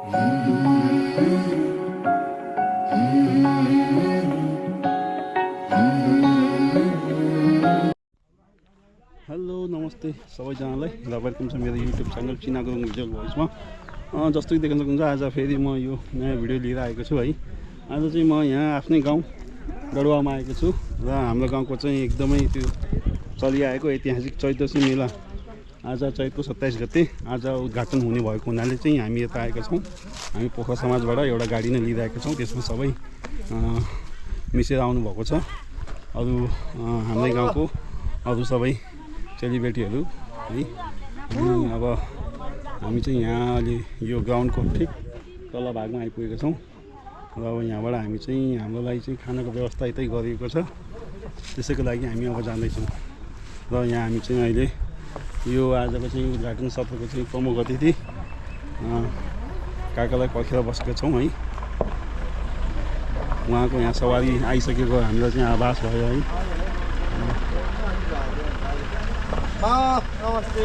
Hello नमस्ते सबैजनालाई र वेलकम छ मेरो युट्युब च्यानल चिना गुरुङ भिजुअल भोइसमा। जस्तो कि देख्न सक्नुहुन्छ आज फेरि म यो नयाँ भिडियो लिएर आएको छु है। आज चाहिँ म यहाँ आफ्नै गाउँ डडुवामा आएको छु र हाम्रो गाउँको चाहिँ एकदमै त्यो चलिआएको ऐतिहासिक चैतदशी मेला आज चैतको 27 गते आज उद्घाटन हुने भएको हुनाले चाहिँ हामी यता आएका छौँ। हामी पोखरा समाजबाट एउटा गाडी नै लिइरहेका छौँ, त्यसमा सबै मिसेर आउनुभएको छ। अरू हाम्रै गाउँको अरू सबै चेलीबेटीहरू है। अनि अब हामी चाहिँ यहाँ अहिले यो ग्राउन्डको ठिक तल भागमा आइपुगेका छौँ र अब यहाँबाट हामी चाहिँ हाम्रो लागि चाहिँ खानाको व्यवस्था यतै गरिएको छ, त्यसैको लागि हामी अब जाँदैछौँ। र यहाँ हामी चाहिँ अहिले यो आजको चाहिँ उद्घाटन सत्रको चाहिँ प्रमुख अतिथि काकालाई पर्खेर बसेका छौँ है। उहाँको यहाँ सवारी आइसकेको हामीलाई चाहिँ आभास भयो है। नमस्ते।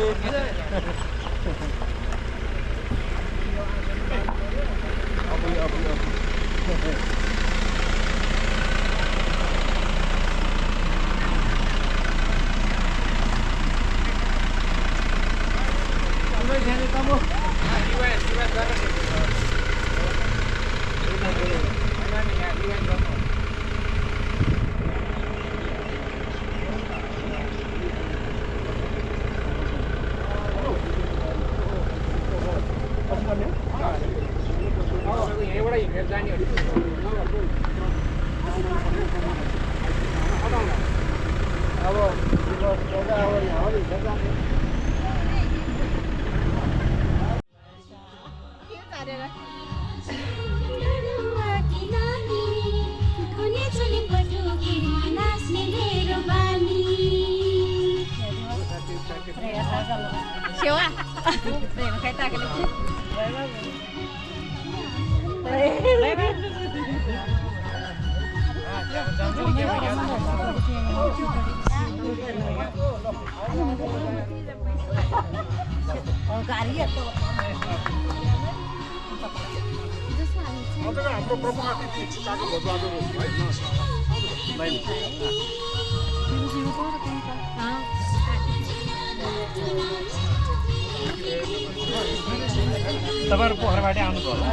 हाम्रो प्रमुख अतिथि चाको भोजवादो है। तपाईहरु पोखराबाट आउनुभयो होला?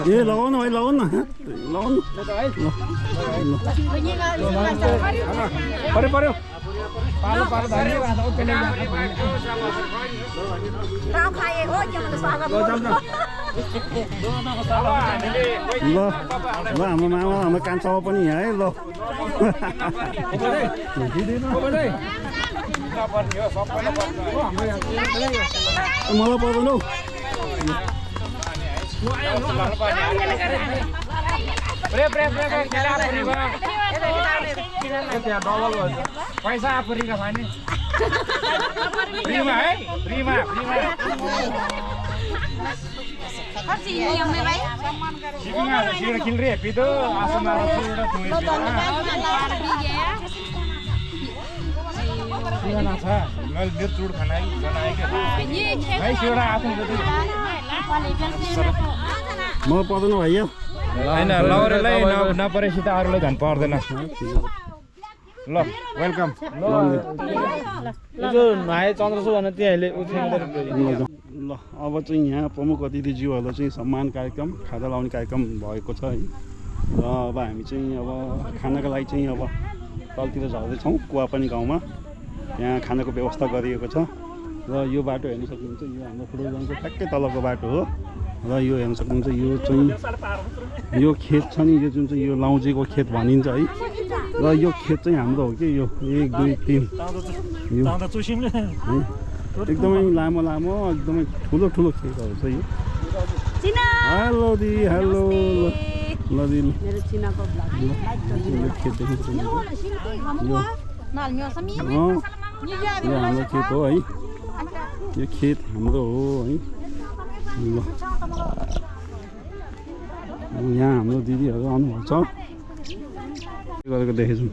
ये लगाउन भाइ लगाउन लगाउन पर्यो पर्यो पालो पालो धन्यवाद। ल ल हाम्रो मामा हाम्रो कान्छामा पनि यहाँ है। ल मलाई पर्दैन हौ। पैसा आफूरीका भने फ्रीमा है, फ्रीमा फ्रीमा सीढ़ी खिल रही है पी दो आसमान ना था मैं मिर्च चूड़ खाना भाई सीढ़ा आते म पर्दैन भैया हैन लौरेलाई नपरेपछि त अरूलाई धन पर्दैन। ल वेलकम जो नुहाए चन्द्रसो भने त्यहीँले उठ्याउँदै ल अब चाहिँ यहाँ प्रमुख अतिथिज्यूहरूलाई चाहिँ सम्मान कार्यक्रम खाजा लाउने कार्यक्रम भएको छ है र अब हामी चाहिँ अब खानाको लागि चाहिँ अब तलतिर झर्दैछौँ कुवापानी गाउँमा यहाँ खानाको व्यवस्था गरिएको छ र यो बाटो हेर्न सक्नुहुन्छ यो हाम्रो फुटबल ग्राउन्डको ठ्याक्कै तलको बाटो हो र यो हेर्न सक्नुहुन्छ यो चाहिँ यो खेत छ नि यो जुन चाहिँ यो लाउजेको खेत भनिन्छ है र यो खेत चाहिँ हाम्रो हो कि यो 1 2 3 यो एकदमै लामो लामो एकदमै ठुलो ठुलो खेतहरू छ यो हेलो दि हेलो ल दि मेरो चिनाको ब्लग यो खेत देख्नुहुन्छ यो हाम्रो खेत हो है यो खेत हाम्रो हो है ल यहाँ हाम्रो दिदीहरू आउनुभएको छ गरेको देखेछौँ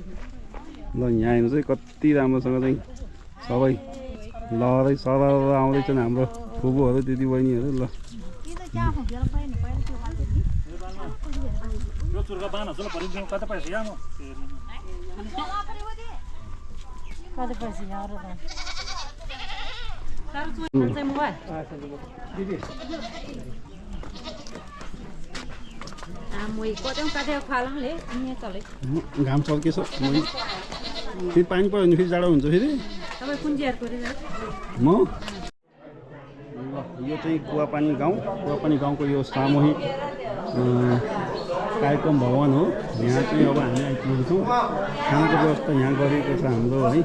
ल यहाँ हेर्नु चाहिँ कति राम्रोसँग चाहिँ सबै लहरै सरर आउँदैछन् हाम्रो फुपूहरू दिदीबहिनीहरू ल घाम चल्केछ फेरि पानी पऱ्यो भने फेरि जाडो हुन्छ फेरि म ल यो चाहिँ कुवापानी गाउँको यो सामूहिक कार्यक्रम भवन हो यहाँ चाहिँ अब हामी आइपुगेको छौँ खानाको व्यवस्था यहाँ गरिएको छ हाम्रो है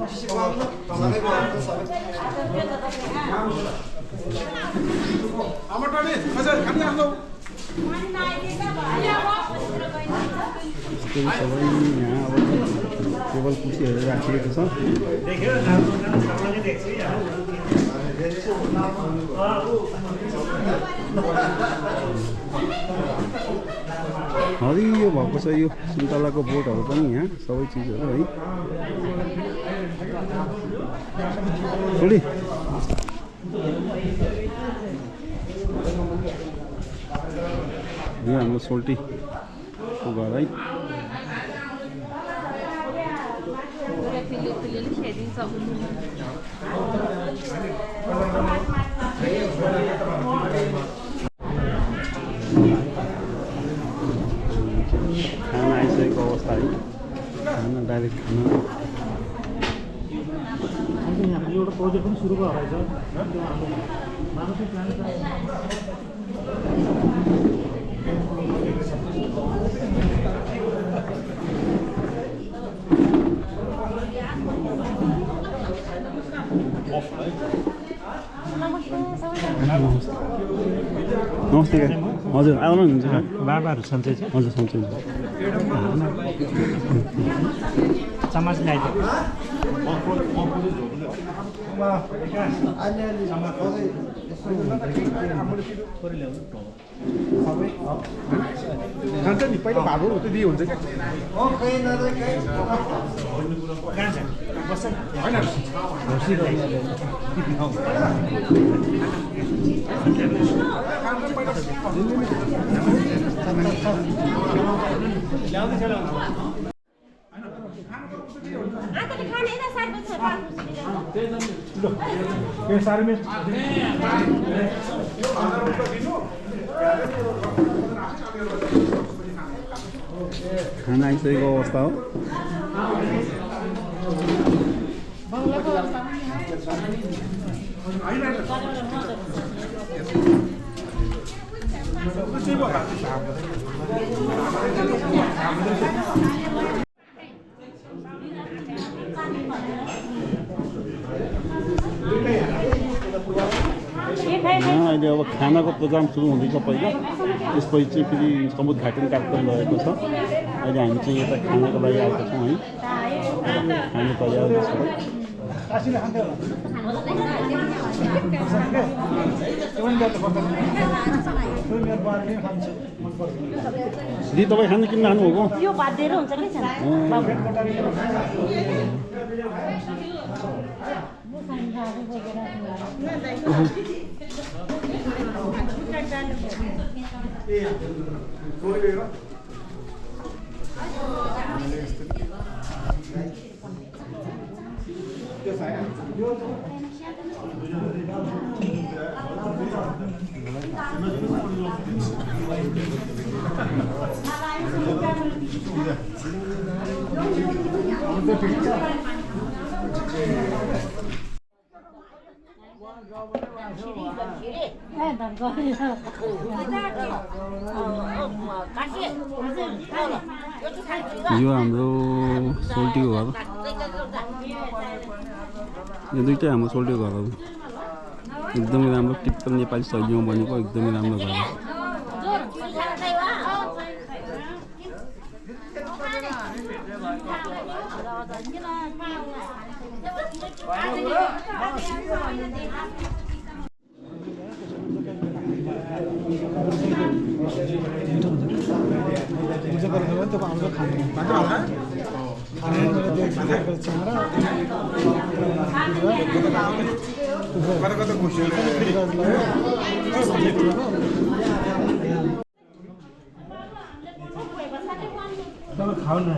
सबै यहाँ अब टेबल कुर्सीहरू राखिएको छ हरियो भएको छ यो सुन्तलाको बोटहरू पनि यहाँ सबै चिजहरू है छोडी यो हाम्रो सोल्टीको घर है खाना आइसकेको अवस्था है खाना डाइरेक्ट खाना एउटा प्रोजेक्ट पनि सुरु भयो रहेछ नमस्ते हजुर आउनु हुन्छ बाबाहरू सन्चै छ हजुर सन्चै छ समाज ल्याइदियो खान्छ नि पहिला भागो त्यो दिए हुन्छ क्या खाना आइसकेको अवस्था हो अहिले अब खानाको प्रोग्राम सुरु हुँदैछ पहिला त्यसपछि चाहिँ फेरि समुद्र घाटन कार्यक्रम रहेको छ अहिले हामी चाहिँ यता खानाको लागि आएका छौँ है खाने तयार छ दिदी तपाईँ खाना किन लानुभएको यो भात दिएर हुन्छ कि छैन यो हाम्रो सोल्टीको घर यो दुईटै हाम्रो सोल्टीको घर हो एकदमै राम्रो टिपिकल नेपाली शैलीमा बनेको एकदमै राम्रो घर हो खाऊ न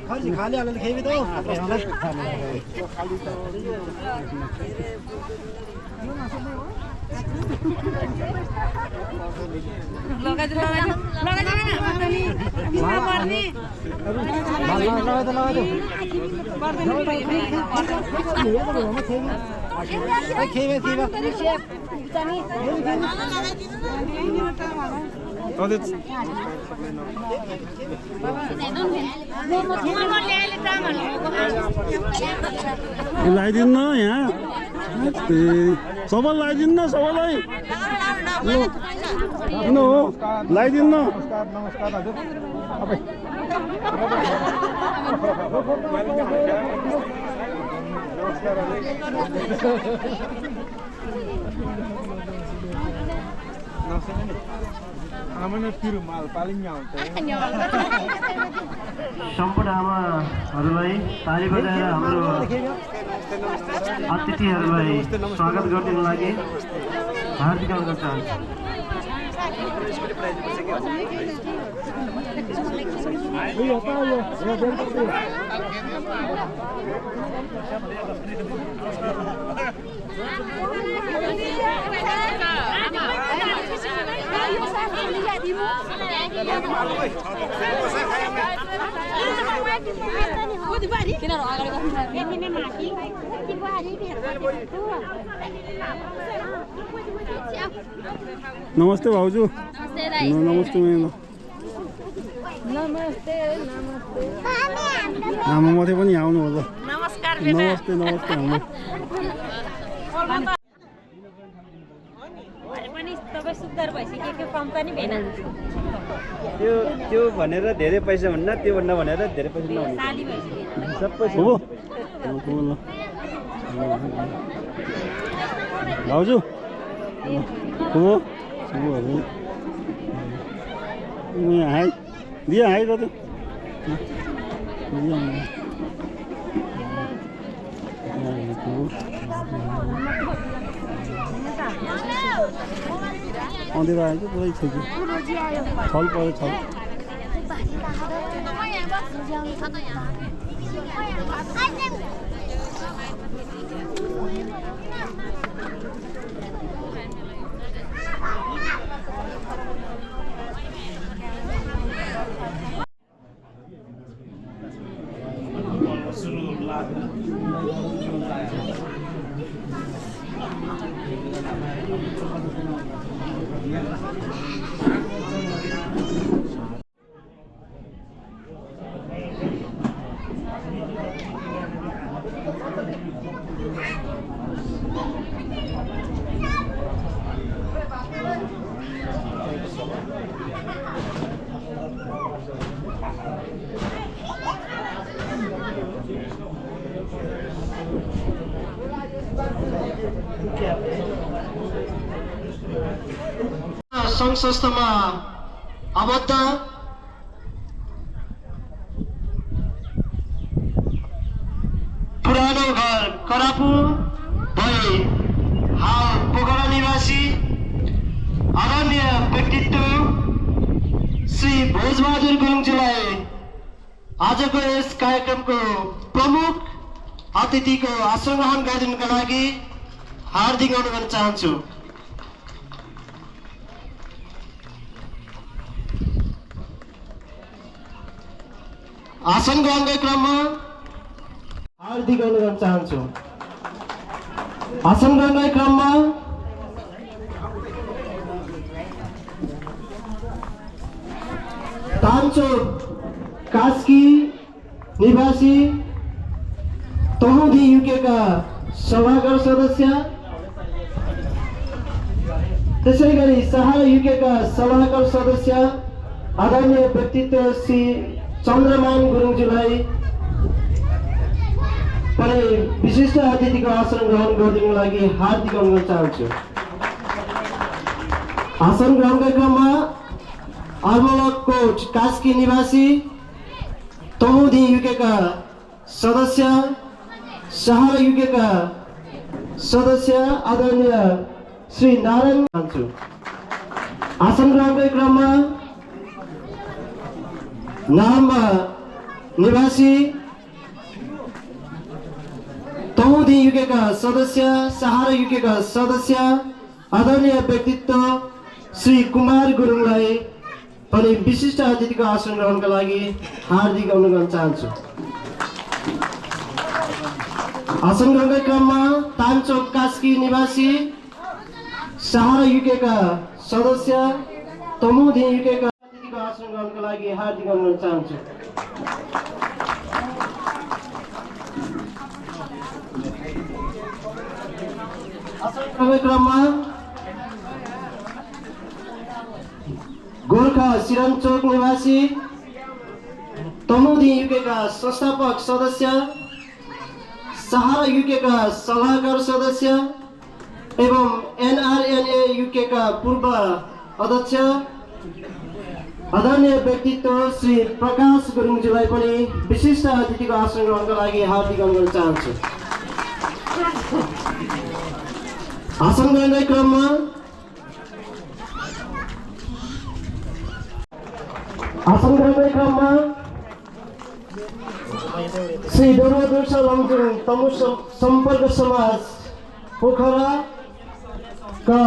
खाली हालेर खेबी त लगाइदिनु न यहाँ सबैलाई लगाइदिनु न सबैलाई किन हो लगाइदिनु न नमस्कार हजुर सम्पूर्ण आमाहरूलाई ताली बजाएर हाम्रो अतिथिहरूलाई स्वागत गरिदिनु लागि हार्दिक अनुरोध चाहन्छु नमस्ते भाउजू नमस्ते आमा मात्रै पनि आउनु होला नमस्ते नमस्ते त्यो भनेर धेरै पैसा भन्दा त्यो भन्दा भनेर धेरै पैसा नहुने सबै हो भाउजू हो हाई दिया हाई गर्दै अँधेरो आएको पुरै छ कि छल पऱ्यो छल सङ्घ संस्थामा आबद्ध पुरानो घर करापु भई हाल पोखरा निवासी आदरणीय व्यक्तित्व श्री भोजबहादुर गुरुङज्यूलाई आजको यस कार्यक्रमको प्रमुख अतिथिको आसन ग्रहण गरिदिनुका लागि हार्दिक अनुरोध गर्न चाहन्छु। आसन ग्रहणको क्रममा हार्दिक अनुरोध गर्न चाहन्छु। आसन ग्रहणको क्रममा तानचोक कास्की निवासी तमुदी युकेका सभागार सदस्य, त्यसै गरी सहारा युकेका सभागार सदस्य आदरणीय व्यक्तित्व श्री चन्द्रमान गुरुङज्यूलाई पनि विशिष्ट अतिथिको आसन ग्रहण गरिदिनुको लागि हार्दिक अनुरोध चाहन्छु। आसन ग्रहणको क्रममा अर्मलकोट कास्की निवासी तमुदी युकेका सदस्य, सहारा युकेका सदस्य आदरणीय श्री नारायण चाहन्छु। आसन ग्रहणको क्रममा नाम्बा निवासी तमुदी युकेका सदस्य, सहारा युकेका सदस्य आदरणीय व्यक्तित्व श्री कुमार गुरुङलाई पनि विशिष्ट अतिथिको आसन ग्रहणका लागि हार्दिक अनुरोध गर्न चाहन्छु। आसन ग्रहणको क्रममा तानचोक कास्की निवासी सहारा युकेका सदस्य तमुदी युकेका अतिथिको आसन ग्रहणका लागि हार्दिक अनुरोध चाहन्छु। आसन ग्रहणको क्रममा गोर्खा सिरनचोक निवासी तमुदी युकेका संस्थापक सदस्य, सहारा युकेका सल्लाहकार सदस्य एवं NRNA युकेका पूर्व अध्यक्ष आदरणीय व्यक्तित्व श्री प्रकाश गुरुङज्यूलाई पनि विशिष्ट अतिथिको आसन ग्रहणका लागि हार्दिक अनुरोध गर्न चाहन्छु। आसन ग्रहणको क्रममा श्री डोर्सा लमजुङ तमु सम्पर्क समाज पोखराका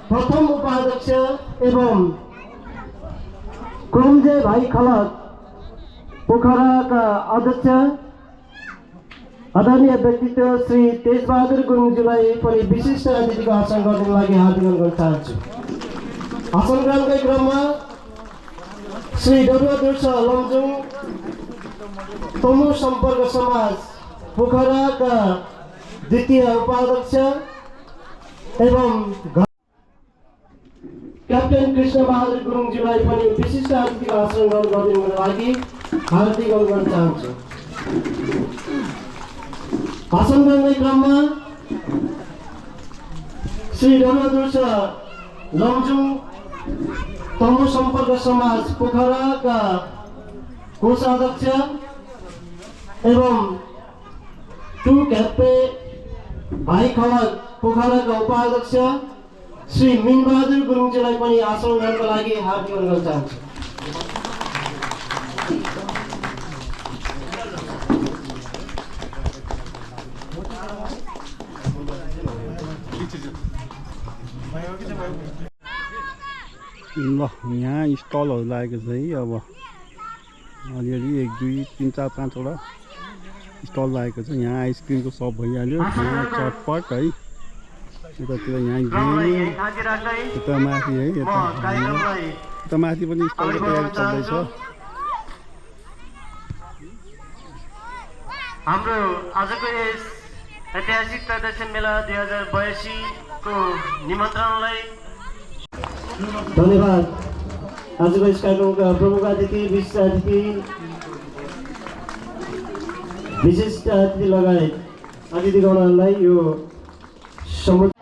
प्रथम उपाध्यक्ष एवं क्रमजे भाइ खलक पोखराका अध्यक्ष आदरणीय व्यक्तित्व श्री तेजबहादुर गुरुङज्यूलाई पनि विशिष्ट अतिथिको आसन गर्नको लागि हार्दिक अनुरोध गर्न चाहन्छु। आसन ग्रहणको क्रममा श्री डोर्सा लमजुङ तमु सम्पर्क समाज पोखराका द्वितीय उपाध्यक्ष एवं क्याप्टेन कृष्ण बहादुर गुरुङज्यूलाई पनि विशिष्ट अतिथिको आसन ग्रहण गरिदिनुको लागि हार्दिक अनुरोध गर्न चाहन्छु। आसन ग्रहणको क्रममा श्री डोर्सा लमजुङ तमु सम्पर्क समाज पोखराका कोषाध्यक्ष एवं टु क्याप्टे भाइ खलक पोखराका उपाध्यक्ष श्री मिनबहादुर गुरुङज्यूलाई पनि आसन ग्रहणका लागि हार्दिक अनुरोध गर्न चाहन्छु। ल यहाँ स्टलहरू लागेको छ है। अब अलिअलि 1 2 3 4 5वटा स्टल लागेको छ। यहाँ आइसक्रिमको सप भइहाल्यो, यहाँ चटपट है, यतातिर यहाँ गेम, यता माथि है, यता माथि पनि स्टलको तयारी चल्दैछ। हाम्रो आजको यस ऐतिहासिक प्रदर्शन मेला 2082 को निमन्त्रणलाई धन्यवाद। आजको यस कार्यक्रमका प्रमुख अतिथि, विशिष्ट अतिथि लगायत अतिथिगणहरूलाई यो समुदाय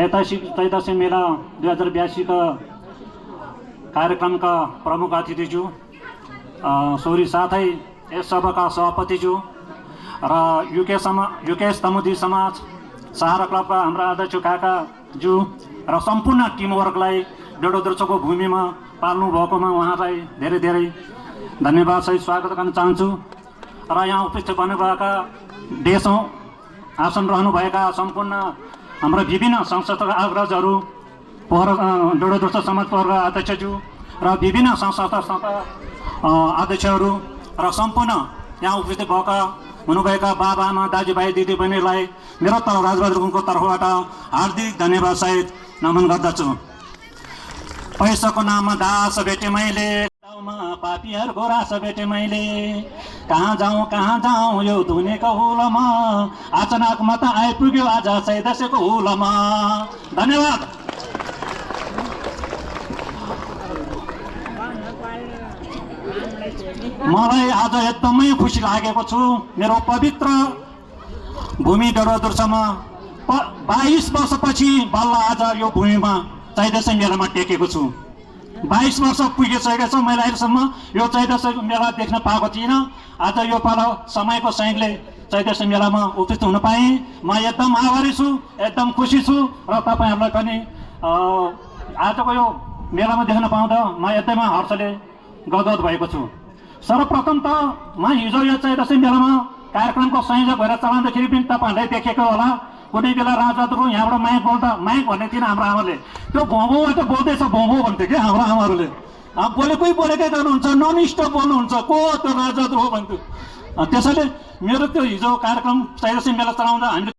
ऐतिहासिक त्रयोदशी मेला 2082 का कार्यक्रम का प्रमुख अतिथिज्यू सोरी साथै यस सभाका सभापतिज्यू र युकेश तमुदी समाज सहारा क्लबका हाम्रा अध्यक्ष काकाज्यू र सम्पूर्ण टिमवर्कलाई डेढोद्रोचोको भूमिमा पाल्नु भएकोमा उहाँलाई धेरै धेरै धन्यवाद सहित स्वागत गर्न चाहन्छु र यहाँ उपस्थित बन्नुभएका देशौँ आसन रहनुभएका सम्पूर्ण हाम्रा विभिन्न संस्थाका अग्रजहरू डेढोद्रोचो समाज पोखरका अध्यक्षज्यू र विभिन्न संस्थाका अध्यक्षहरू र सम्पूर्ण यहाँ उपस्थित भएका हुनुभएका बाबाआमा दाजुभाइ दिदीबहिनीलाई मेरो राजबहादुर गुरुङको तर्फबाट हार्दिक धन्यवाद सहित नमन गर्दछु। पैसाको नाममा दास भेटे मैले, पापीहरूको रास भेटे मैले, कहाँ जाउँ यो धुनेको हुलमा, अचानक म त आइपुग्यो आज सैदशको हुलमा। धन्यवाद। मलाई आज एकदमै खुसी लागेको छु। मेरो पवित्र भूमि डडेलधुरामा 22 वर्षपछि बल्ल आज यो भूमिमा चैतन्य मेलामा टेकेको छु। 22 वर्ष पुगिसकेको छ। मैले अहिलेसम्म यो चैतन्य मेला देख्न पाएको थिइनँ। आज यो पालो समयको सहितले चैतन्य मेलामा उपस्थित हुन पाएँ। म एकदम आभारी छु, एकदम खुसी छु र तपाईँहरूलाई पनि आजको यो मेलामा देख्न पाउँदा म एकदमै हर्षले गदगद भएको छु। सर्वप्रथम त म हिजो यो चैतन्य मेलामा कार्यक्रमको संयोजक भएर चलाउँदाखेरि पनि तपाईँहरूले देखेको होला। कुनै बेला राजाहरू यहाँबाट माइक भन्ने थिएन हाम्रो आमाले, त्यो भौँभौबाट बोल्दैछ भौँभौ भन्थ्यो क्या हाम्रो आमाहरूले। बोलेकै गर्नुहुन्छ, नन स्टप बोल्नुहुन्छ, को त्यो राजाहरू हो भन्थ्यो। त्यसैले मेरो त्यो हिजो कार्यक्रम चैतन्य मेला चलाउँदा हामीले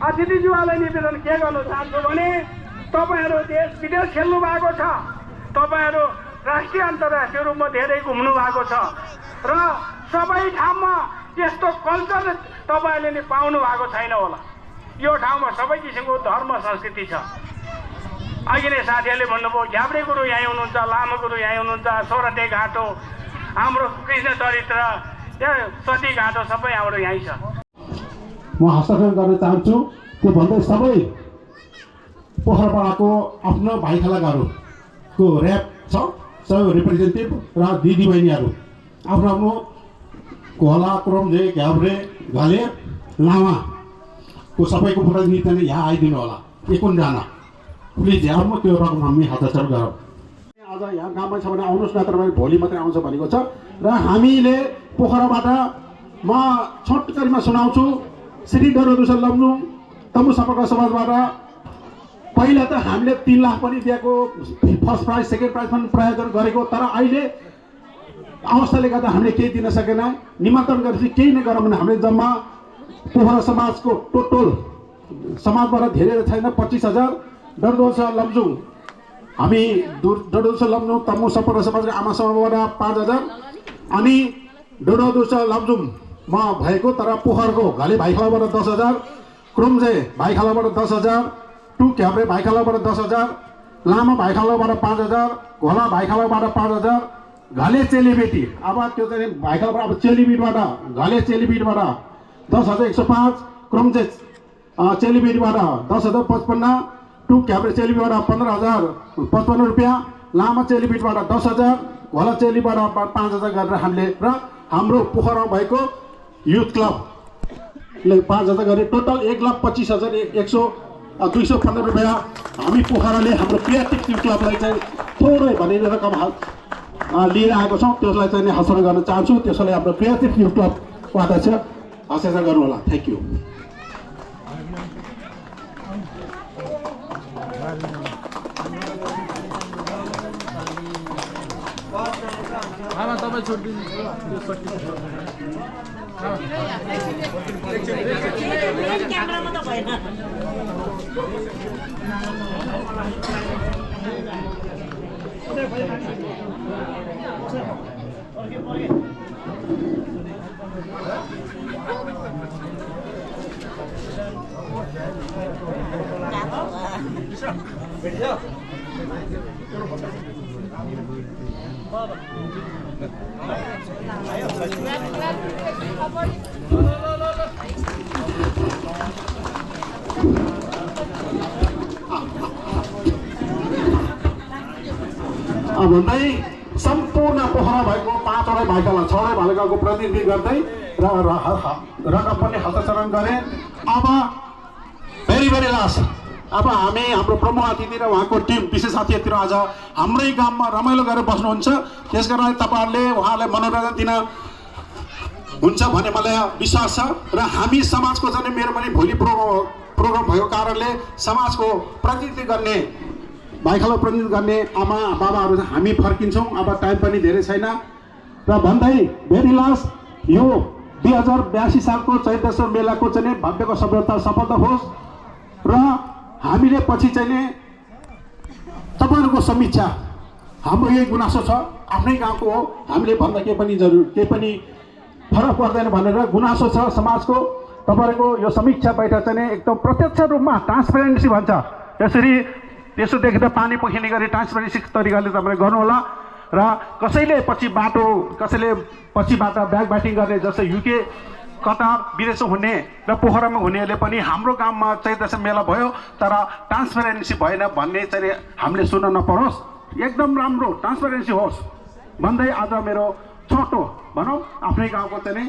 अतिथिज्यूलाई निवेदन के गर्न चाहन्छु भने तपाईहरु देश विदेश खेल्नु भएको छ, तपाईहरु राष्ट्रिय अन्तर्राष्ट्रिय रूपमा धेरै घुम्नु भएको छ र सबै ठाउँमा यस्तो कल्चर तपाईहरुले नि पाउनु भएको छैन होला। यो ठाउँमा सबै किसिमको धर्म संस्कृति छ। अघि नै साथीहरूले भन्नुभयो झ्याब्रे गुरु यहीँ हुनुहुन्छ, लामा गुरु यहीँ हुनुहुन्छ, सोरटे घाटो, हाम्रो कृष्ण चरित्र, सती घाटो सबै हाम्रो यहीँ छ। म हस्ताक्षर गर्न चाहन्छु। त्यो भन्दै सबै पोखरापाडाको आफ्नो भाइखलाकाहरूको ऱ्याप छ, सबै रिप्रेजेन्टेटिभ र दिदीबहिनीहरू आफ्नो आफ्नो घोला, क्रोमजे, घ्याब्रे, घले, लामाको सबैको प्रतिनिधित्वले यहाँ आइदिनु होला। 51जना प्लिज यहाँ त्यो रकम हामी हस्ताक्षर गरौँ। आज यहाँ गाउँमा छ भने आउनुहोस्, नत्र भने भोलि मात्रै आउँछ भनेको छ। र हामीले पोखराबाट म छोटकरीमा सुनाउँछु। श्री डडेलधुरा लमजुङ तमु सम्पर्क समाजबाट पहिला त हामीले 3 लाख पनि दिएको, फर्स्ट प्राइज सेकेन्ड प्राइज पनि प्रायोजन गरेको, तर अहिले अवस्थाले गर्दा हामीले केही दिन सकेन। निमन्त्रण गरेपछि केही नै गरौँ भने हामीले जम्मा पोखरा समाजको टोटल समाजबाट धेरै छैन 25,000, डडेलधुरा लमजुङ हामी डडेलधुरा लमजुङ तमु सम्पर्क समाजको आमा समूहबाट 5,000 अनि डडेलधुरा लमजुङ म भएको तर पोखरको घले भाइखलाबाट 10,000 क्रुम्जे भाइखालाबाट 10,000, टु क्याब्रे भाइखालाबाट 10,000, लामा भाइखालाबाट 5,000, घोला भाइखालाबाट 5,000, घले चेलीबेटी अब त्यो चाहिँ भाइखालाबाट अब चेलीबेटीबाट घले चेलीबेटीबाट 10,105, क्रुम्जे चेलीबेटीबाट 10,055, टु क्याब्रे चेलीबेटीबाट 15,055 रुपियाँ, लामा चेलीबेटीबाट 10,000, घोला चेलीबाट 5,000 गरेर हामीले र हाम्रो पोखरामा भएको युथ क्लबले 5,000 गरे टोटल 1,25,215 रुपियाँ हामी पोखराले हाम्रो क्रिएटिभ युथ क्लबलाई चाहिँ थोरै भने रकम लिएर आएको छौँ। त्यसलाई चाहिँ हस्तान्तरण गर्न चाहन्छु। त्यसैले हाम्रो क्रिएटिभ युथ क्लबको अध्यक्ष हस्ताक्षर गर्नुहोला। Thank you. तपाईँ छोडिदिनु क्यामेरामा त भएन। भन्दै सम्पूर्ण पोखरा भएको 5वटा भाइखाला 6वटा भाइखालाको प्रतिनिधि गर्दै रकम पनि हस्तान्तरण गरे। अब भेरी लास्ट अब हामी हाम्रो प्रमुख अतिथि र उहाँको टिम विशेष अतिथिहरू आज हाम्रै गाउँमा रमाइलो गरेर बस्नुहुन्छ। त्यस कारण तपाईँहरूले उहाँलाई मनोरञ्जन दिन हुन्छ भन्ने मलाई विश्वास छ र हामी समाजको चाहिँ मेरो पनि भोलि प्रोग्राम भएको कारणले समाजको प्रतिनिधि गर्ने भाइखाला प्रतिनिधि गर्ने आमा बाबाहरू हामी फर्किन्छौँ। अब टाइम पनि धेरै छैन र भन्दै भेरी लास्ट यो 2082 सालको चैतेश्वर मेलाको चाहिँ भव्यको सफलता होस् र हामीले पछि चाहिँ तपाईँहरूको समीक्षा हाम्रो यही गुनासो छ आफ्नै गाउँको हो हामीले भन्दा केही पनि फरक पर्दैन भनेर गुनासो छ समाजको। तपाईँहरूको यो समीक्षा बैठक चाहिँ एकदम प्रत्यक्ष रूपमा ट्रान्सपेरेन्सी भन्छ यसरी त्यसो देख्दा पानी पखिने गरी ट्रान्सपेरेन्सी तरिकाले तपाईँले गर्नुहोला र कसैले पछि बाटो ब्याग ब्याटिङ गर्ने जस्तै युके कता विदेश हुने र पोखरामा हुनेहरूले पनि हाम्रो गाउँमा चैतेश्वर मेला भयो तर ट्रान्सपेरेन्सी भएन भन्ने चाहिँ हामीले सुन्न नपरोस्। एकदम राम्रो ट्रान्सपेरेन्सी होस् भन्दै आज मेरो छोटो भनौँ आफ्नै गाउँको चाहिँ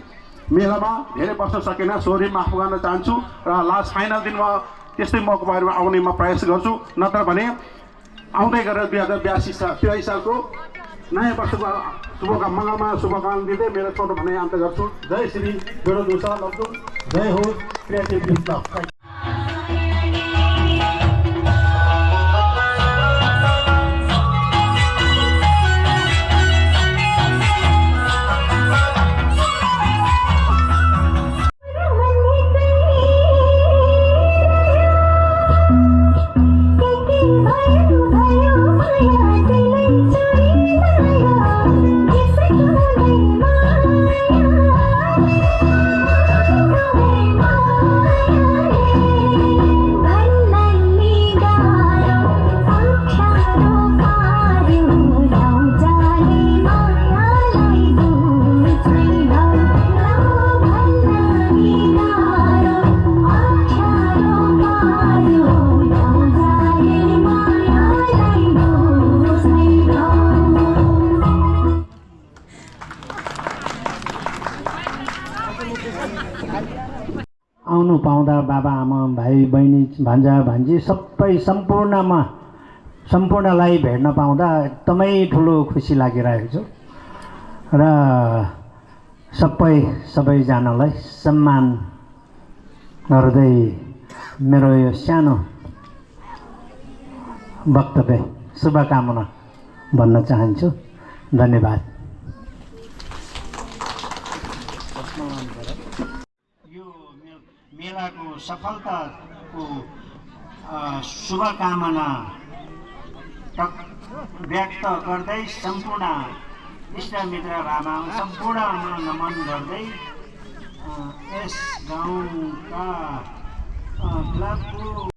मेलामा धेरै बस्न सकेन सोरी माफ गर्न चाहन्छु र लास्ट फाइनल दिनमा त्यस्तै मौकामा आउने म प्रयास गर्छु। नत्र भने आउँदै गरेर 2082 सालको नयाँ वर्षको मङ्गलमा शुभकामना दिँदै मेरो छोटो भनाइ अन्त गर्छु। जय श्री जोडोदुसा लब्दु, जय हो क्रिएटिभ युथ क्लब। आउनु पाउँदा बाबा आमा भाइ बहिनी भान्जा भान्जी सबै सम्पूर्णलाई भेट्न पाउँदा एकदमै ठुलो खुसी लागिरहेको छ र सबैजनालाई सम्मान गर्दै मेरो यो सानो वक्तव्य शुभकामना भन्न चाहन्छु। धन्यवाद। मेलाको सफलताको शुभकामना व्यक्त गर्दै सम्पूर्ण इष्टमित्र रामा सम्पूर्णमा नमन गर्दै यस गाउँका गुलाबको